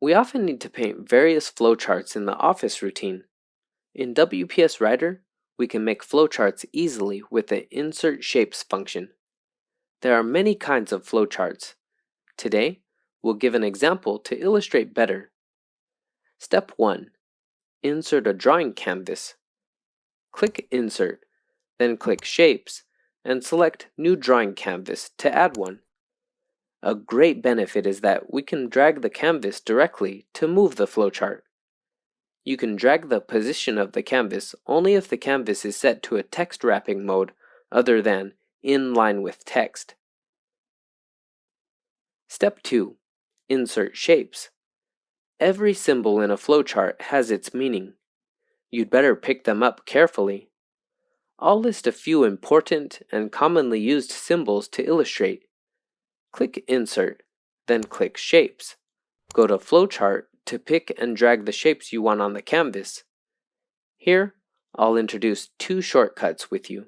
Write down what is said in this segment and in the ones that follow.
We often need to paint various flowcharts in the Office routine. In WPS Writer, we can make flowcharts easily with the Insert Shapes function. There are many kinds of flowcharts. Today, we'll give an example to illustrate better. Step 1. Insert a drawing canvas. Click Insert, then click Shapes, and select New Drawing Canvas to add one. A great benefit is that we can drag the canvas directly to move the flowchart. You can drag the position of the canvas only if the canvas is set to a text wrapping mode other than in line with text. Step 2. Insert Shapes. Every symbol in a flowchart has its meaning. You'd better pick them up carefully. I'll list a few important and commonly used symbols to illustrate. Click Insert, then click Shapes. Go to Flowchart to pick and drag the shapes you want on the canvas. Here, I'll introduce two shortcuts with you.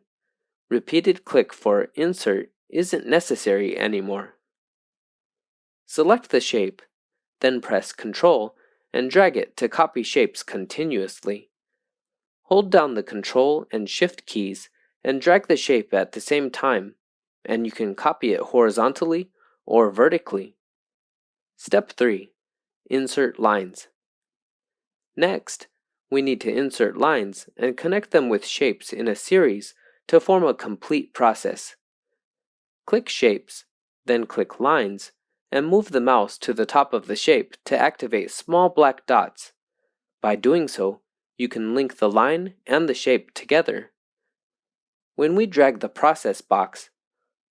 Repeated click for Insert isn't necessary anymore. Select the shape, then press Ctrl and drag it to copy shapes continuously. Hold down the Ctrl and Shift keys and drag the shape at the same time, and you can copy it horizontally or vertically. Step 3. Insert Lines. Next, we need to insert lines and connect them with shapes in a series to form a complete process. Click Shapes, then click Lines, and move the mouse to the top of the shape to activate small black dots. By doing so, you can link the line and the shape together. When we drag the process box,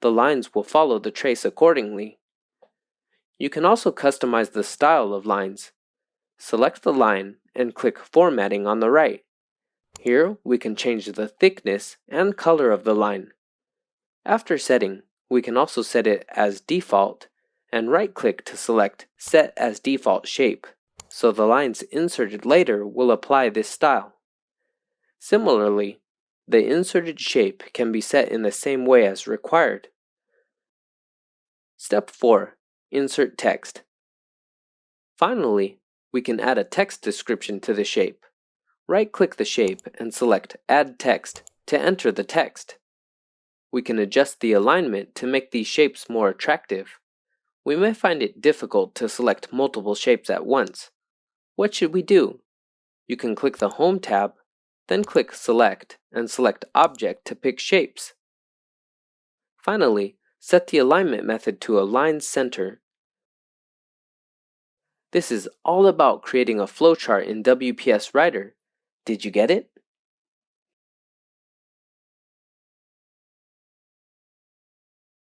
the lines will follow the trace accordingly. You can also customize the style of lines. Select the line and click Formatting on the right. Here we can change the thickness and color of the line. After setting, we can also set it as default and right-click to select Set as Default Shape, so the lines inserted later will apply this style. Similarly, the inserted shape can be set in the same way as required. Step 4. Insert Text. Finally, we can add a text description to the shape. Right-click the shape and select Add Text to enter the text. We can adjust the alignment to make these shapes more attractive. We may find it difficult to select multiple shapes at once. What should we do? You can click the Home tab, then click Select and select Object to pick shapes. Finally, set the alignment method to Align Center. This is all about creating a flowchart in WPS Writer. Did you get it?